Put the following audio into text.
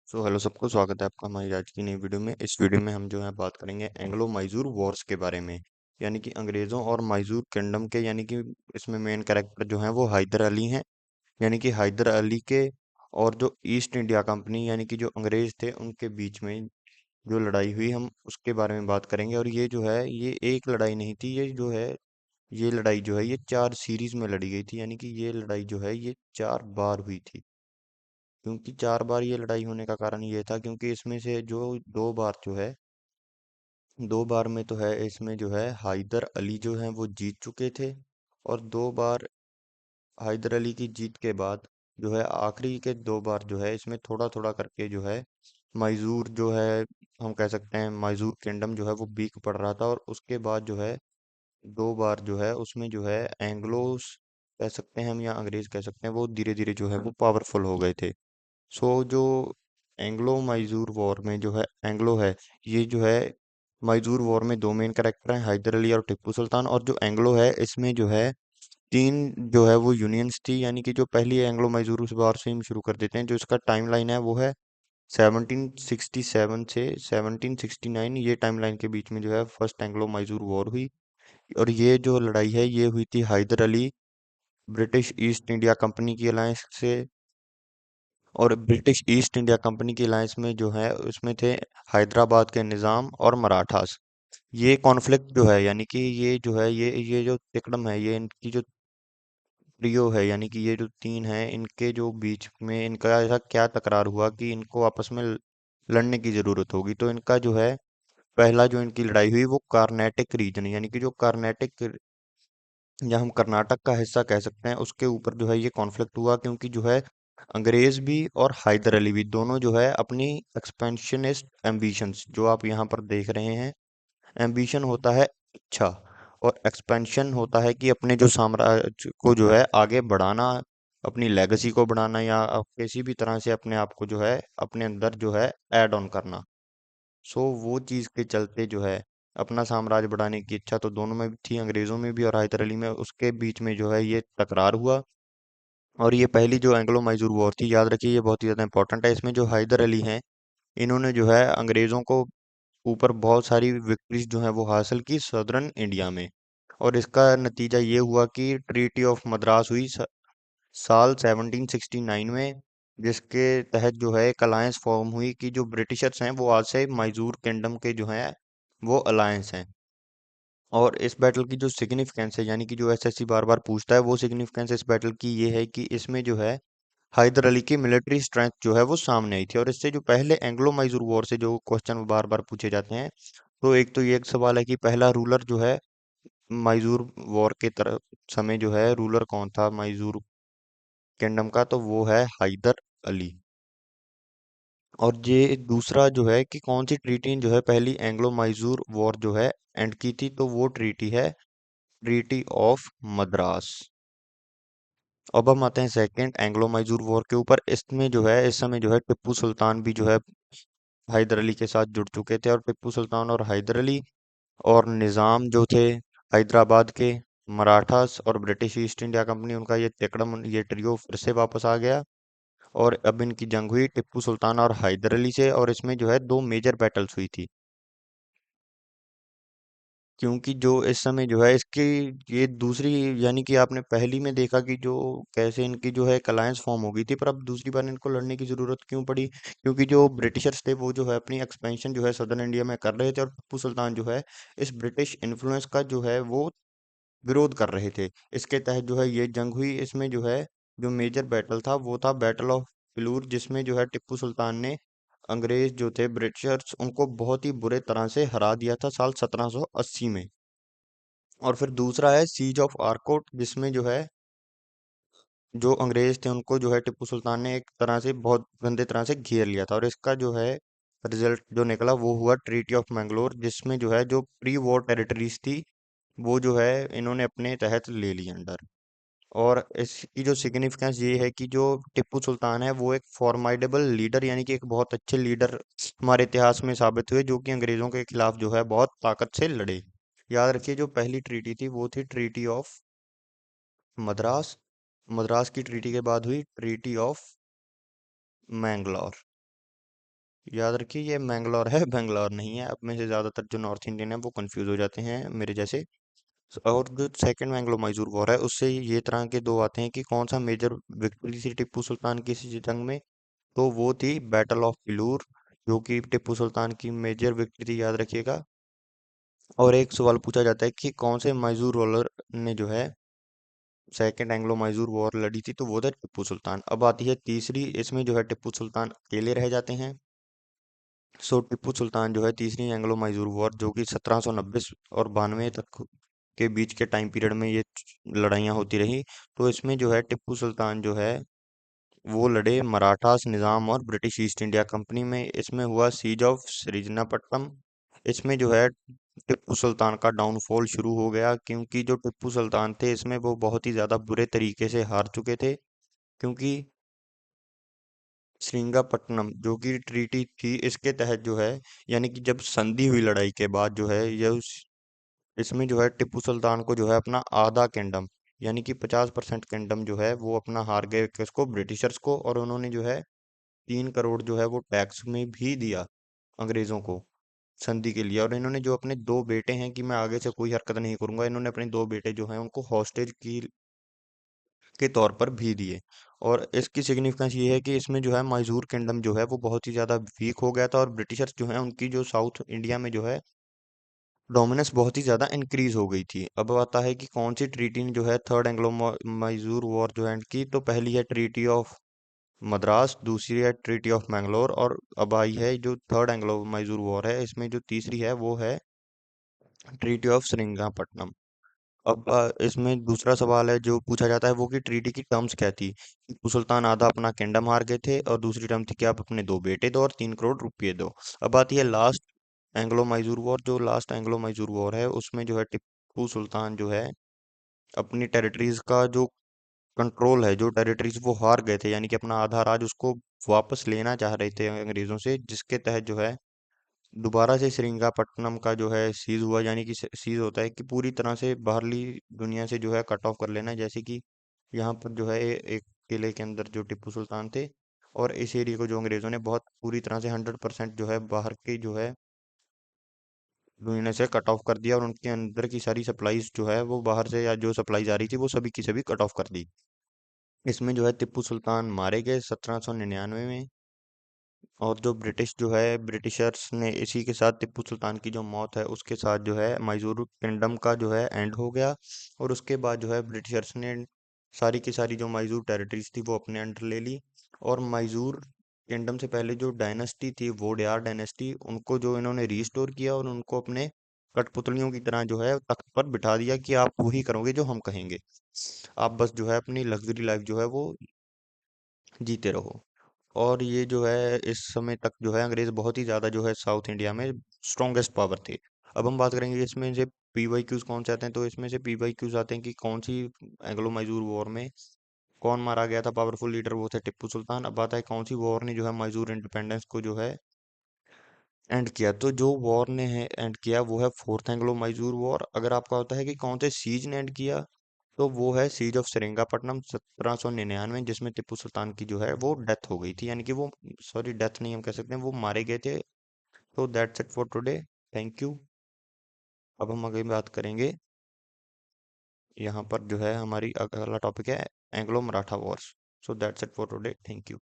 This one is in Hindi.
हेलो सबको स्वागत है आपका हमारी आज की नई वीडियो में। इस वीडियो में हम जो है बात करेंगे एंग्लो माइजूर वॉर्स के बारे में। यानी कि अंग्रेज़ों और माइजूर किंगडम के, यानी कि इसमें मेन कैरेक्टर जो हैं वो हैदर अली हैं। यानी कि हैदर अली के और जो ईस्ट इंडिया कंपनी यानी कि जो अंग्रेज थे उनके बीच में जो लड़ाई हुई, हम उसके बारे में बात करेंगे। और ये जो है ये एक लड़ाई नहीं थी, ये जो है ये लड़ाई जो है ये 4 सीरीज में लड़ी गई थी। यानी कि ये लड़ाई जो है ये 4 बार हुई थी। क्योंकि 4 बार ये लड़ाई होने का कारण ये था क्योंकि इसमें से जो 2 बार जो है 2 बार में तो है इसमें जो है हैदर अली जो हैं वो जीत चुके थे। और 2 बार हैदर अली की जीत के बाद जो है आखिरी के 2 बार जो है इसमें थोड़ा थोड़ा करके जो है मैसूर जो है, हम कह सकते हैं मैसूर किंगडम जो है वो वीक पड़ रहा था। और उसके बाद जो है 2 बार जो है उसमें जो है एंग्लोस कह सकते हैं हम या अंग्रेज कह सकते हैं, वो धीरे धीरे जो है वो पावरफुल हो गए थे। जो एंग्लो मैसूर वॉर में जो है एंग्लो है, ये जो है मैसूर वॉर में दो मेन कैरेक्टर हैं, हैदर अली और टिप्पू सुल्तान। और जो एंग्लो है इसमें जो है तीन जो है वो यूनियंस थी। यानी कि जो पहली एंग्लो मैसूर उस वॉर से हम शुरू कर देते हैं। जो इसका टाइमलाइन है वो है 1767 से 1769, ये टाइमलाइन के बीच में जो है फर्स्ट एंग्लो मैसूर वॉर हुई। और ये जो लड़ाई है ये हुई थी Haidar Ali British East India Company की अलायंस से। और ब्रिटिश ईस्ट इंडिया कंपनी की अलायंस में जो है उसमें थे हैदराबाद के निज़ाम और मराठास। ये कॉन्फ्लिक्ट जो है, यानी कि ये जो है ये जो तिकड़म है, ये इनकी जो ट्रियो है, यानी कि ये जो तीन हैं इनके जो बीच में इनका ऐसा क्या तकरार हुआ कि इनको आपस में लड़ने की जरूरत होगी। तो इनका जो है पहला जो इनकी लड़ाई हुई वो कार्नेटिक रीजन, यानी कि जो कार्नेटिक या हम कर्नाटक का हिस्सा कह सकते हैं, उसके ऊपर जो है ये कॉन्फ्लिक्ट हुआ। क्योंकि जो है अंग्रेज भी और हैदर अली भी दोनों जो है अपनी एक्सपेंशनिस्ट एम्बिशंस, जो आप यहाँ पर देख रहे हैं, एम्बिशन होता है इच्छा, और एक्सपेंशन होता है कि अपने जो साम्राज्य को जो है आगे बढ़ाना, अपनी लेगेसी को बढ़ाना, या किसी भी तरह से अपने आप को जो है अपने अंदर जो है ऐड ऑन करना। वो चीज़ के चलते जो है अपना साम्राज्य बढ़ाने की इच्छा तो दोनों में भी थी, अंग्रेजों में भी और हैदर अली में। उसके बीच में जो है ये तकरार हुआ। और ये पहली जो एंग्लो मैसूर वॉर थी, याद रखिए ये बहुत ही ज़्यादा इंपॉर्टेंट है। इसमें जो हैदर अली हैं इन्होंने जो है अंग्रेज़ों को ऊपर बहुत सारी विक्ट्रीज जो है वो हासिल की सदर्न इंडिया में। और इसका नतीजा ये हुआ कि ट्रीटी ऑफ मद्रास हुई साल 1769 में, जिसके तहत जो है एक अलायंस फॉर्म हुई कि जो ब्रिटिशर्स हैं वो आज से मैसूर किंगडम के जो हैं वो अलायंस हैं। और इस बैटल की जो सिग्निफिकेंस है, यानी कि जो एसएससी बार बार पूछता है, वो सिग्निफिकेंस इस बैटल की ये है कि इसमें जो है हैदर अली की मिलिट्री स्ट्रेंथ जो है वो सामने आई थी। और इससे जो पहले एंग्लो मैसूर वॉर से जो क्वेश्चन बार बार पूछे जाते हैं, तो एक तो ये एक सवाल है कि पहला रूलर जो है मैसूर वॉर के तरफ समय जो है रूलर कौन था मैसूर किंगडम का, तो वो है हैदर अली। और ये दूसरा जो है कि कौन सी ट्रीटी जो है पहली एंग्लो मैसूर वॉर जो है एंड की थी, तो वो ट्रीटी है ट्रीटी ऑफ मद्रास। अब हम आते हैं सेकंड एंग्लो मैसूर वॉर के ऊपर। इसमें जो है इस समय जो है टिप्पू सुल्तान भी जो है हैदर अली के साथ जुड़ चुके थे। और टिप्पू सुल्तान और हैदर अली और निज़ाम जो थे हैदराबाद के, मराठास और ब्रिटिश ईस्ट इंडिया कंपनी, उनका ये तिकड़म ये ट्रियो फिर से वापस आ गया। और अब इनकी जंग हुई टिप्पू सुल्तान और हैदर अली से। और इसमें जो है दो मेजर बैटल्स हुई थी। क्योंकि जो इस समय जो है इसकी ये दूसरी, यानी कि आपने पहली में देखा कि जो कैसे इनकी जो है एक अलायंस फॉर्म हो गई थी, पर अब दूसरी बार इनको लड़ने की जरूरत क्यों पड़ी? क्योंकि जो ब्रिटिशर्स थे वो जो है अपनी एक्सपेंशन जो है सदर्न इंडिया में कर रहे थे, और टिप्पू सुल्तान जो है इस ब्रिटिश इन्फ्लुएंस का जो है वो विरोध कर रहे थे। इसके तहत जो है ये जंग हुई। इसमें जो है जो मेजर बैटल था वो था बैटल ऑफ फिलूर, जिसमें जो है टिप्पू सुल्तान ने अंग्रेज जो थे ब्रिटिशर्स उनको बहुत ही बुरे तरह से हरा दिया था साल 1780 में। और फिर दूसरा है सीज ऑफ आर्कोट, जिसमें जो है जो अंग्रेज थे उनको जो है टिप्पू सुल्तान ने एक तरह से बहुत गंदे तरह से घेर लिया था। और इसका जो है रिजल्ट जो निकला वो हुआ ट्रीटी ऑफ मैंगलोर, जिसमें जो है जो प्री वॉर टेरिटरीज थी वो जो है इन्होंने अपने तहत ले ली अंडर। और इसकी जो सिग्निफिकेंस ये है कि जो टिप्पू सुल्तान है वो एक फॉर्माइडेबल लीडर, यानी कि एक बहुत अच्छे लीडर हमारे इतिहास में साबित हुए, जो कि अंग्रेजों के खिलाफ जो है बहुत ताकत से लड़े। याद रखिए जो पहली ट्रीटी थी वो थी ट्रीटी ऑफ मद्रास। मद्रास की ट्रीटी के बाद हुई ट्रीटी ऑफ मैंगलोर। याद रखिए ये मैंगलोर है, बेंगलोर नहीं है। अब में से ज्यादातर जो नॉर्थ इंडियन है वो कंफ्यूज हो जाते हैं मेरे जैसे। और जो सेकंड मैंगलो मैसूर वॉर है उससे ये तरह के दो आते हैं कि कौन सा मेजर विक्ट्री थी टिप्पू सुल्तान की इस जंग में। तो वो थी बैटल ऑफ फिलूर, जो कि टिप्पू सुल्तान की मेजर विक्ट्री थी, याद रखिएगा। और एक सवाल पूछा जाता है कि कौन से मैसूर रूलर ने जो है सेकंड एंग्लो मैसूर वॉर लड़ी थी, तो वो था टिप्पू सुल्तान। अब आती है तीसरी, इसमें जो है टिप्पू सुल्तान अकेले रह जाते हैं। सो टिप्पू सुल्तान जो है तीसरी एंग्लो मैसूर वॉर, जो कि 1790 और 92 तक के बीच के टाइम पीरियड में ये लड़ाइयाँ होती रही। तो इसमें जो है टिप्पू सुल्तान जो है वो लड़े मराठास निजाम और ब्रिटिश ईस्ट इंडिया कंपनी में। इसमें हुआ सीज ऑफ श्रीरंगपट्टनम। इसमें जो है टिप्पू सुल्तान का डाउनफॉल शुरू हो गया, क्योंकि जो टिप्पू सुल्तान थे इसमें वो बहुत ही ज्यादा बुरे तरीके से हार चुके थे। क्योंकि श्रीरंगपट्टनम जो कि ट्रीटी थी, इसके तहत जो है, यानी कि जब संधि हुई लड़ाई के बाद जो है ये इसमें जो है टिप्पू सुल्तान को जो है अपना आधा किंगडम, यानी कि 50% किंगडम जो है वो अपना हार गए किसको, ब्रिटिशर्स को। और उन्होंने जो है 3 करोड़ जो है वो टैक्स में भी दिया अंग्रेजों को संधि के लिए। और इन्होंने जो अपने दो बेटे हैं कि मैं आगे से कोई हरकत नहीं करूंगा, इन्होंने अपने दो बेटे जो हैं उनको हॉस्टेज की के तौर पर भी दिए। और इसकी सिग्निफिकेंस ये है कि इसमें जो है मैसूर किंगडम जो है वो बहुत ही ज्यादा वीक हो गया था, और ब्रिटिशर्स जो है उनकी जो साउथ इंडिया में जो है डोमिनेंस बहुत ही ज्यादा इंक्रीज हो गई थी। अब आता है कि कौन सी ट्रीटी ने जो है थर्ड एंग्लो मैसूर वॉर जो एंड की। तो पहली है ट्रीटी ऑफ मद्रास, दूसरी है ट्रीटी ऑफ मैंगलोर, और अब आई है जो थर्ड एंग्लो मैसूर वॉर है, इसमें जो तीसरी है वो है ट्रीटी ऑफ श्रीरंगपट्टनम। अब इसमें दूसरा सवाल है जो पूछा जाता है वो कि ट्रीटी की टर्म्स क्या थी। टीपू सुल्तान आधा अपना किंगडम हार गए थे, और दूसरी टर्म थी कि आप अपने दो बेटे दो और 3 करोड़ रुपए दो। अब आती है लास्ट एंग्लो मैसूर वॉर। जो लास्ट एंग्लो मैसूर वॉर है उसमें जो है टिप्पू सुल्तान जो है अपनी टेरिटरीज का जो कंट्रोल है, जो टेरिटरीज वो हार गए थे, यानी कि अपना आधा राज उसको वापस लेना चाह रहे थे अंग्रेजों से, जिसके तहत जो है दोबारा से श्रीरंगपट्टनम का जो है सीज हुआ। यानी कि सीज होता है कि पूरी तरह से बाहरली दुनिया से जो है कट ऑफ कर लेना है। जैसे कि यहाँ पर जो है एक किले के अंदर जो टिप्पू सुल्तान थे, और इस एरिया को जो अंग्रेजों ने बहुत पूरी तरह से 100% जो है बाहर की जो है दुनिया से कट ऑफ कर दिया, और उनके अंदर की सारी सप्लाईज जो है वो बाहर से या जो सप्लाई जा रही थी वो सभी की सभी कट ऑफ कर दी। इसमें जो है टिप्पू सुल्तान मारे गए 1799 में। और जो ब्रिटिश जो है ब्रिटिशर्स ने इसी के साथ टिप्पू सुल्तान की जो मौत है उसके साथ जो है मैसूर किंगडम का जो है एंड हो गया। और उसके बाद जो है ब्रिटिशर्स ने सारी की सारी जो मैसूर टेरिटरीज थी वो अपने अंडर ले ली। और मैसूर किंगडम से पहले जो डायनेस्टी थी वोडेयार डायनेस्टी, उनको जो इन्होंने रीस्टोर किया और उनको अपने कठपुतलियों की तरह जो है तख्त पर बिठा दिया कि आप वही करोगे जो हम कहेंगे, आप बस जो है अपनी लग्जरी लाइफ जो है वो जीते रहो। और ये जो है इस समय तक जो है अंग्रेज बहुत ही ज्यादा जो है साउथ इंडिया में स्ट्रॉन्गेस्ट पावर थे। अब हम बात करेंगे इसमें से पीवाईक्यूज कौन से आते हैं। तो इसमें से पीवाईक्यूज आते हैं कि कौन सी एंग्लो मैसूर वॉर में कौन मारा गया था पावरफुल लीडर, वो थे टिप्पू सुल्तान। अब आता है कौन सी वॉर ने जो है मैसूर इंडिपेंडेंस को जो है एंड किया। तो जो वॉर ने है एंड किया वो है फोर्थ एंग्लो मैसूर वॉर। अगर आपका होता है कि कौन से सीज ने एंड किया, तो वो है सीज ऑफ सेरिंगापट्टनम 1799, जिसमें टिप्पू सुल्तान की जो है वो डेथ हो गई थी, यानी कि वो, सॉरी डेथ नहीं हम कह सकते हैं, वो मारे गए थे। तो that's it for today, thank you. अब हम आगे बात करेंगे, यहाँ पर जो है हमारी अगला टॉपिक है Anglo Maratha Wars. So that's it for today, thank you.